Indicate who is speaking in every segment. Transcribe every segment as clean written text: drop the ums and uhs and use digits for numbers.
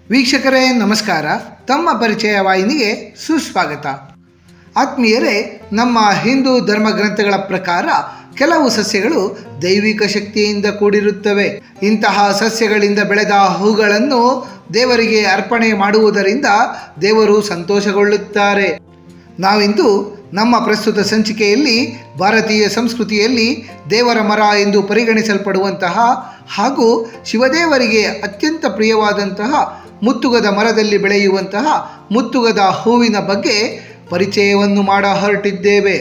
Speaker 1: ವೀಕ್ಷಕರೇ ನಮಸ್ಕಾರ. ತಮ್ಮ ಪರಿಚಯ ವಾಹಿನಿಗೆ ಸುಸ್ವಾಗತ. ಆತ್ಮೀಯರೇ, ನಮ್ಮ ಹಿಂದೂ ಧರ್ಮ ಗ್ರಂಥಗಳ ಪ್ರಕಾರ ಕೆಲವು ಸಸ್ಯಗಳು ದೈವಿಕ ಶಕ್ತಿಯಿಂದ ಕೂಡಿರುತ್ತವೆ. ಇಂತಹ ಸಸ್ಯಗಳಿಂದ ಬೆಳೆದ ಹೂಗಳನ್ನು ದೇವರಿಗೆ ಅರ್ಪಣೆ ಮಾಡುವುದರಿಂದ ದೇವರು ಸಂತೋಷಗೊಳ್ಳುತ್ತಾರೆ. ನಾವಿಂದು ನಮ್ಮ ಪ್ರಸ್ತುತ ಸಂಚಿಕೆಯಲ್ಲಿ ಭಾರತೀಯ ಸಂಸ್ಕೃತಿಯಲ್ಲಿ ದೇವರ ಮರ ಎಂದು ಪರಿಗಣಿಸಲ್ಪಡುವಂತಹ ಹಾಗೂ ಶಿವದೇವರಿಗೆ ಅತ್ಯಂತ ಪ್ರಿಯವಾದಂತಹ ಮುತ್ತುಗದ ಮರದಲ್ಲಿ ಬೆಳೆಯುವಂತಹ ಮುತ್ತುಗದ ಹೂವಿನ ಬಗ್ಗೆ ಪರಿಚಯವನ್ನು ಮಾಡ ಹೊರಟಿದ್ದೇವೆ.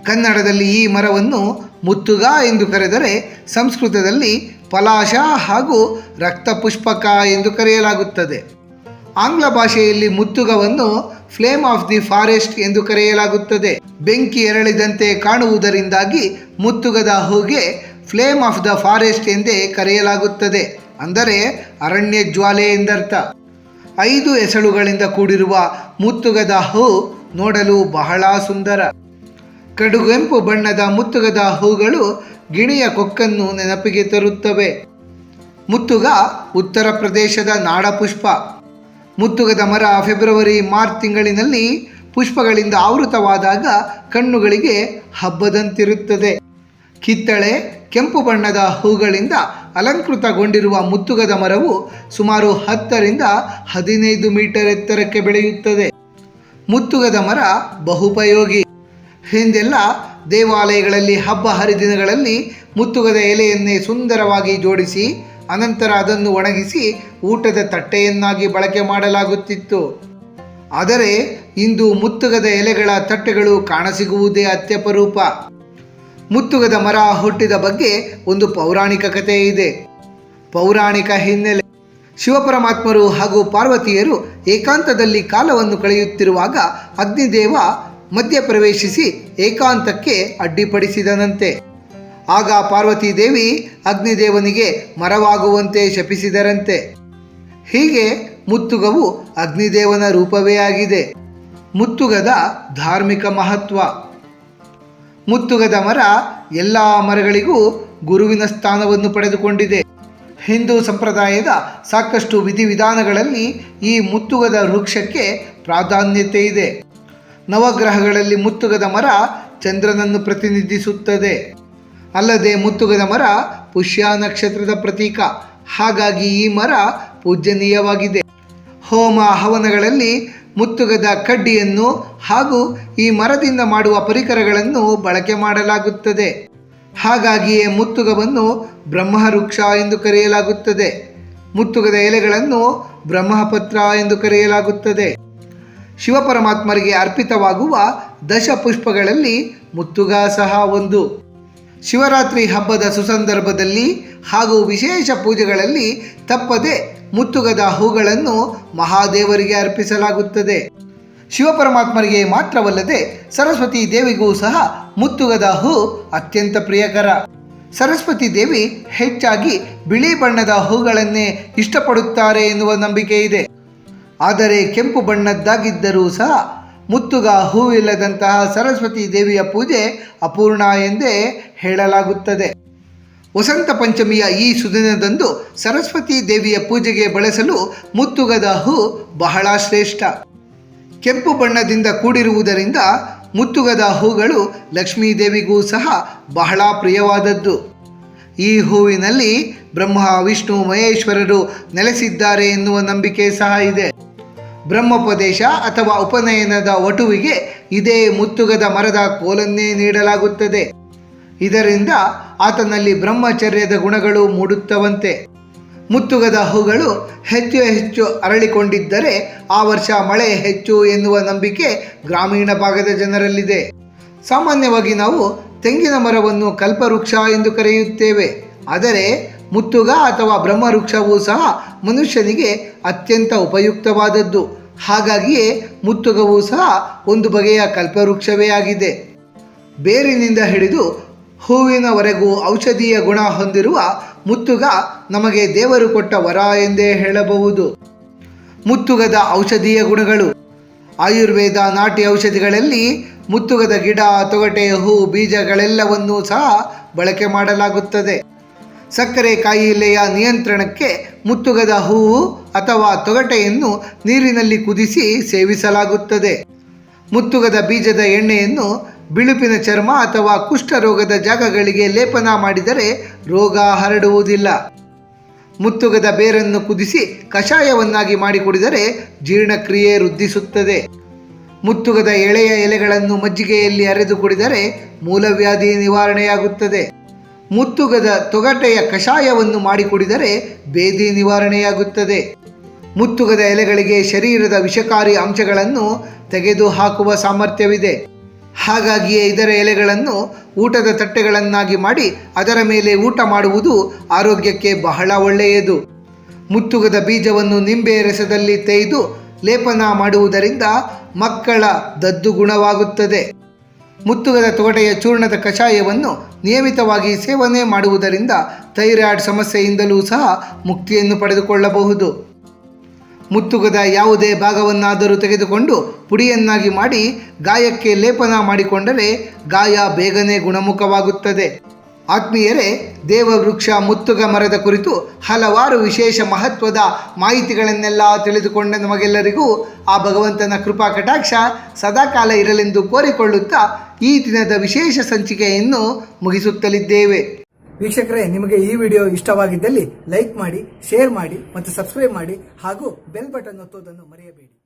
Speaker 1: ಕನ್ನಡದಲ್ಲಿ ಈ ಮರವನ್ನು ಮುತ್ತುಗ ಎಂದು ಕರೆದರೆ ಸಂಸ್ಕೃತದಲ್ಲಿ ಪಲಾಶ ಹಾಗೂ ರಕ್ತಪುಷ್ಪಕ ಎಂದು ಕರೆಯಲಾಗುತ್ತದೆ. ಆಂಗ್ಲ ಭಾಷೆಯಲ್ಲಿ ಮುತ್ತುಗವನ್ನು ಫ್ಲೇಮ್ ಆಫ್ ದಿ ಫಾರೆಸ್ಟ್ ಎಂದು ಕರೆಯಲಾಗುತ್ತದೆ. ಬೆಂಕಿ ಎರಳಿದಂತೆ ಕಾಣುವುದರಿಂದಾಗಿ ಮುತ್ತುಗದ ಹೂಗೆ ಫ್ಲೇಮ್ ಆಫ್ ದ ಫಾರೆಸ್ಟ್ ಎಂದೇ ಕರೆಯಲಾಗುತ್ತದೆ. ಅಂದರೆ ಅರಣ್ಯ ಜ್ವಾಲೆ ಎಂದರ್ಥ. 5 ಎಸಳುಗಳಿಂದ ಕೂಡಿರುವ ಮುತ್ತುಗದ ಹೂ ನೋಡಲು ಬಹಳ ಸುಂದರ. ಕಡುಗೆಂಪು ಬಣ್ಣದ ಮುತ್ತುಗದ ಹೂಗಳು ಗಿಣಿಯ ಕೊಕ್ಕನ್ನು ನೆನಪಿಗೆ ತರುತ್ತವೆ. ಮುತ್ತುಗ ಉತ್ತರ ಪ್ರದೇಶದ ನಾಡಪುಷ್ಪ. ಮುತ್ತುಗದ ಮರ ಫೆಬ್ರವರಿ-ಮಾರ್ಚ್ ತಿಂಗಳಿನಲ್ಲಿ ಪುಷ್ಪಗಳಿಂದ ಆವೃತವಾದಾಗ ಕಣ್ಣುಗಳಿಗೆ ಹಬ್ಬದಂತಿರುತ್ತದೆ. ಕಿತ್ತಳೆ ಕೆಂಪು ಬಣ್ಣದ ಹೂಗಳಿಂದ ಅಲಂಕೃತಗೊಂಡಿರುವ ಮುತ್ತುಗದ ಮರವು ಸುಮಾರು 10 ರಿಂದ 15 ಮೀಟರ್ ಎತ್ತರಕ್ಕೆ ಬೆಳೆಯುತ್ತದೆ. ಮುತ್ತುಗದ ಮರ ಬಹುಪಯೋಗಿ. ಹಿಂದೆಲ್ಲ ದೇವಾಲಯಗಳಲ್ಲಿ ಹಬ್ಬ ಹರಿದಿನಗಳಲ್ಲಿ ಮುತ್ತುಗದ ಎಲೆಯನ್ನೇ ಸುಂದರವಾಗಿ ಜೋಡಿಸಿ ಅನಂತರ ಅದನ್ನು ಒಣಗಿಸಿ ಊಟದ ತಟ್ಟೆಯನ್ನಾಗಿ ಬಳಕೆ ಮಾಡಲಾಗುತ್ತಿತ್ತು. ಆದರೆ ಇಂದು ಮುತ್ತುಗದ ಎಲೆಗಳ ತಟ್ಟೆಗಳು ಕಾಣಸಿಗುವುದೇ ಅತ್ಯಪರೂಪ. ಮುತ್ತುಗದ ಮರ ಹುಟ್ಟಿದ ಬಗ್ಗೆ ಒಂದು ಪೌರಾಣಿಕ ಕಥೆ ಇದೆ. ಪೌರಾಣಿಕ ಹಿನ್ನೆಲೆ: ಶಿವಪರಮಾತ್ಮರು ಹಾಗೂ ಪಾರ್ವತಿಯರು ಏಕಾಂತದಲ್ಲಿ ಕಾಲವನ್ನು ಕಳೆಯುತ್ತಿರುವಾಗ ಅಗ್ನಿದೇವ ಮಧ್ಯಪ್ರವೇಶಿಸಿ ಏಕಾಂತಕ್ಕೆ ಅಡ್ಡಿಪಡಿಸಿದನಂತೆ. ಆಗ ಪಾರ್ವತಿ ದೇವಿ ಅಗ್ನಿದೇವನಿಗೆ ಮರವಾಗುವಂತೆ ಶಪಿಸಿದರಂತೆ. ಹೀಗೆ ಮುತ್ತುಗವು ಅಗ್ನಿದೇವನ ರೂಪವೇ ಆಗಿದೆ. ಮುತ್ತುಗದ ಧಾರ್ಮಿಕ ಮಹತ್ವ: ಮುತ್ತುಗದ ಮರ ಎಲ್ಲ ಮರಗಳಿಗೂ ಗುರುವಿನ ಸ್ಥಾನವನ್ನು ಪಡೆದುಕೊಂಡಿದೆ. ಹಿಂದೂ ಸಂಪ್ರದಾಯದ ಸಾಕಷ್ಟು ವಿಧಿವಿಧಾನಗಳಲ್ಲಿ ಈ ಮುತ್ತುಗದ ವೃಕ್ಷಕ್ಕೆ ಪ್ರಾಧಾನ್ಯತೆ ಇದೆ. ನವಗ್ರಹಗಳಲ್ಲಿ ಮುತ್ತುಗದ ಮರ ಚಂದ್ರನನ್ನು ಪ್ರತಿನಿಧಿಸುತ್ತದೆ. ಅಲ್ಲದೆ ಮುತ್ತುಗದ ಮರ ಪುಷ್ಯ ನಕ್ಷತ್ರದ ಪ್ರತೀಕ. ಹಾಗಾಗಿ ಈ ಮರ ಪೂಜನೀಯವಾಗಿದೆ. ಹೋಮ ಹವನಗಳಲ್ಲಿ ಮುತ್ತುಗದ ಕಡ್ಡಿಯನ್ನು ಹಾಗೂ ಈ ಮರದಿಂದ ಮಾಡುವ ಪರಿಕರಗಳನ್ನು ಬಳಕೆ ಮಾಡಲಾಗುತ್ತದೆ. ಹಾಗಾಗಿಯೇ ಮುತ್ತುಗವನ್ನು ಬ್ರಹ್ಮವೃಕ್ಷ ಎಂದು ಕರೆಯಲಾಗುತ್ತದೆ. ಮುತ್ತುಗದ ಎಲೆಗಳನ್ನು ಬ್ರಹ್ಮಪತ್ರ ಎಂದು ಕರೆಯಲಾಗುತ್ತದೆ. ಶಿವಪರಮಾತ್ಮರಿಗೆ ಅರ್ಪಿತವಾಗುವ ದಶಪುಷ್ಪಗಳಲ್ಲಿ ಮುತ್ತುಗ ಸಹ ಒಂದು. ಶಿವರಾತ್ರಿ ಹಬ್ಬದ ಸುಸಂದರ್ಭದಲ್ಲಿ ಹಾಗೂ ವಿಶೇಷ ಪೂಜೆಗಳಲ್ಲಿ ತಪ್ಪದೆ ಮುತ್ತುಗದ ಹೂಗಳನ್ನು ಮಹಾದೇವರಿಗೆ ಅರ್ಪಿಸಲಾಗುತ್ತದೆ. ಶಿವಪರಮಾತ್ಮರಿಗೆ ಮಾತ್ರವಲ್ಲದೆ ಸರಸ್ವತಿ ದೇವಿಗೂ ಸಹ ಮುತ್ತುಗದ ಹೂ ಅತ್ಯಂತ ಪ್ರಿಯಕರ. ಸರಸ್ವತಿ ದೇವಿ ಹೆಚ್ಚಾಗಿ ಬಿಳಿ ಬಣ್ಣದ ಹೂಗಳನ್ನೇ ಇಷ್ಟಪಡುತ್ತಾರೆ ಎನ್ನುವ ನಂಬಿಕೆ ಇದೆ. ಆದರೆ ಕೆಂಪು ಬಣ್ಣದ್ದಾಗಿದ್ದರೂ ಸಹ ಮುತ್ತುಗ ಹೂವಿಲ್ಲದಂತಹ ಸರಸ್ವತಿ ದೇವಿಯ ಪೂಜೆ ಅಪೂರ್ಣ ಎಂದೇ ಹೇಳಲಾಗುತ್ತದೆ. ವಸಂತ ಪಂಚಮಿಯ ಈ ಸುದಿನದಂದು ಸರಸ್ವತಿ ದೇವಿಯ ಪೂಜೆಗೆ ಬಳಸಲು ಮುತ್ತುಗದ ಹೂ ಬಹಳ ಶ್ರೇಷ್ಠ. ಕೆಂಪು ಬಣ್ಣದಿಂದ ಕೂಡಿರುವುದರಿಂದ ಮುತ್ತುಗದ ಹೂಗಳು ಲಕ್ಷ್ಮೀ ದೇವಿಗೂ ಸಹ ಬಹಳ ಪ್ರಿಯವಾದದ್ದು. ಈ ಹೂವಿನಲ್ಲಿ ಬ್ರಹ್ಮ ವಿಷ್ಣು ಮಹೇಶ್ವರರು ನೆಲೆಸಿದ್ದಾರೆ ಎನ್ನುವ ನಂಬಿಕೆ ಸಹ ಇದೆ. ಬ್ರಹ್ಮೋಪದೇಶ ಅಥವಾ ಉಪನಯನದ ವಟುವಿಗೆ ಇದೇ ಮುತ್ತುಗದ ಮರದ ಕೋಲನ್ನೇ ನೀಡಲಾಗುತ್ತದೆ. ಇದರಿಂದ ಆತನಲ್ಲಿ ಬ್ರಹ್ಮಚರ್ಯದ ಗುಣಗಳು ಮೂಡುತ್ತವಂತೆ. ಮುತ್ತುಗದ ಹೂಗಳು ಹೆಚ್ಚು ಹೆಚ್ಚು ಅರಳಿಕೊಂಡಿದ್ದರೆ ಆ ವರ್ಷ ಮಳೆ ಹೆಚ್ಚು ಎನ್ನುವ ನಂಬಿಕೆ ಗ್ರಾಮೀಣ ಭಾಗದ ಜನರಲ್ಲಿದೆ. ಸಾಮಾನ್ಯವಾಗಿ ನಾವು ತೆಂಗಿನ ಮರವನ್ನು ಕಲ್ಪವೃಕ್ಷ ಎಂದು ಕರೆಯುತ್ತೇವೆ. ಆದರೆ ಮುತ್ತುಗ ಅಥವಾ ಬ್ರಹ್ಮವೃಕ್ಷವೂ ಸಹ ಮನುಷ್ಯನಿಗೆ ಅತ್ಯಂತ ಉಪಯುಕ್ತವಾದದ್ದು. ಹಾಗಾಗಿಯೇ ಮುತ್ತುಗವೂ ಸಹ ಒಂದು ಬಗೆಯ ಕಲ್ಪವೃಕ್ಷವೇ ಆಗಿದೆ. ಬೇರಿನಿಂದ ಹಿಡಿದು ಹೂವಿನವರೆಗೂ ಔಷಧೀಯ ಗುಣ ಹೊಂದಿರುವ ಮುತ್ತುಗ ನಮಗೆ ದೇವರು ಕೊಟ್ಟ ವರ ಎಂದೇ ಹೇಳಬಹುದು. ಮುತ್ತುಗದ ಔಷಧೀಯ ಗುಣಗಳು: ಆಯುರ್ವೇದ ನಾಟಿ ಔಷಧಿಗಳಲ್ಲಿ ಮುತ್ತುಗದ ಗಿಡ, ತೊಗಟೆ, ಹೂ, ಬೀಜಗಳೆಲ್ಲವನ್ನೂ ಸಹ ಬಳಕೆ ಮಾಡಲಾಗುತ್ತದೆ. ಸಕ್ಕರೆ ಕಾಯಿಲೆಯ ನಿಯಂತ್ರಣಕ್ಕೆ ಮುತ್ತುಗದ ಹೂವು ಅಥವಾ ತೊಗಟೆಯನ್ನು ನೀರಿನಲ್ಲಿ ಕುದಿಸಿ ಸೇವಿಸಲಾಗುತ್ತದೆ. ಮುತ್ತುಗದ ಬೀಜದ ಎಣ್ಣೆಯನ್ನು ಬಿಳುಪಿನ ಚರ್ಮ ಅಥವಾ ಕುಷ್ಠರೋಗದ ಜಾಗಗಳಿಗೆ ಲೇಪನ ಮಾಡಿದರೆ ರೋಗ ಹರಡುವುದಿಲ್ಲ. ಮುತ್ತುಗದ ಬೇರನ್ನು ಕುದಿಸಿ ಕಷಾಯವನ್ನಾಗಿ ಮಾಡಿ ಕುಡಿದರೆ ಜೀರ್ಣಕ್ರಿಯೆ ವೃದ್ಧಿಸುತ್ತದೆ. ಮುತ್ತುಗದ ಎಳೆಯ ಎಲೆಗಳನ್ನು ಮಜ್ಜಿಗೆಯಲ್ಲಿ ಅರೆದು ಕುಡಿದರೆ ಮೂಲವ್ಯಾಧಿ ನಿವಾರಣೆಯಾಗುತ್ತದೆ. ಮುತ್ತುಗದ ತೊಗಟೆಯ ಕಷಾಯವನ್ನು ಮಾಡಿ ಕುಡಿದರೆ ಬೇದಿ ನಿವಾರಣೆಯಾಗುತ್ತದೆ. ಮುತ್ತುಗದ ಎಲೆಗಳಿಗೆ ಶರೀರದ ವಿಷಕಾರಿ ಅಂಶಗಳನ್ನು ತೆಗೆದುಹಾಕುವ ಸಾಮರ್ಥ್ಯವಿದೆ. ಹಾಗಾಗಿಯೇ ಇದರ ಎಲೆಗಳನ್ನು ಊಟದ ತಟ್ಟೆಗಳನ್ನಾಗಿ ಮಾಡಿ ಅದರ ಮೇಲೆ ಊಟ ಮಾಡುವುದು ಆರೋಗ್ಯಕ್ಕೆ ಬಹಳ ಒಳ್ಳೆಯದು. ಮುತ್ತುಗದ ಬೀಜವನ್ನು ನಿಂಬೆ ರಸದಲ್ಲಿ ತೇಯ್ದು ಲೇಪನ ಮಾಡುವುದರಿಂದ ಮಕ್ಕಳ ದದ್ದು ಗುಣವಾಗುತ್ತದೆ. ಮುತ್ತುಗದ ತೊಗಟೆಯ ಚೂರ್ಣದ ಕಷಾಯವನ್ನು ನಿಯಮಿತವಾಗಿ ಸೇವನೆ ಮಾಡುವುದರಿಂದ ಥೈರಾಯ್ಡ್ ಸಮಸ್ಯೆಯಿಂದಲೂ ಸಹ ಮುಕ್ತಿಯನ್ನು ಪಡೆದುಕೊಳ್ಳಬಹುದು. ಮುತ್ತುಗದ ಯಾವುದೇ ಭಾಗವನ್ನಾದರೂ ತೆಗೆದುಕೊಂಡು ಪುಡಿಯನ್ನಾಗಿ ಮಾಡಿ ಗಾಯಕ್ಕೆ ಲೇಪನ ಮಾಡಿಕೊಂಡರೆ ಗಾಯ ಬೇಗನೆ ಗುಣಮುಖವಾಗುತ್ತದೆ. ಆತ್ಮೀಯರೇ, ದೇವವೃಕ್ಷ ಮುತ್ತುಗ ಮರದ ಕುರಿತು ಹಲವಾರು ವಿಶೇಷ ಮಹತ್ವದ ಮಾಹಿತಿಗಳನ್ನೆಲ್ಲ ತಿಳಿದುಕೊಂಡ ನಮಗೆಲ್ಲರಿಗೂ ಆ ಭಗವಂತನ ಕೃಪಾ ಕಟಾಕ್ಷ ಸದಾಕಾಲ ಇರಲೆಂದು ಕೋರಿಕೊಳ್ಳುತ್ತಾ ಈ ದಿನದ ವಿಶೇಷ ಸಂಚಿಕೆಯನ್ನು ಮುಗಿಸುತ್ತಲಿದ್ದೇವೆ. ವೀಕ್ಷಕರೇ, ನಿಮಗೆ ಈ ವಿಡಿಯೋ ಇಷ್ಟವಾಗಿದ್ದಲ್ಲಿ ಲೈಕ್ ಮಾಡಿ, ಶೇರ್ ಮಾಡಿ ಮತ್ತು ಸಬ್ಸ್ಕ್ರೈಬ್ ಮಾಡಿ ಹಾಗೂ ಬೆಲ್ ಬಟನ್ ಒತ್ತುವುದನ್ನು ಮರೆಯಬೇಡಿ.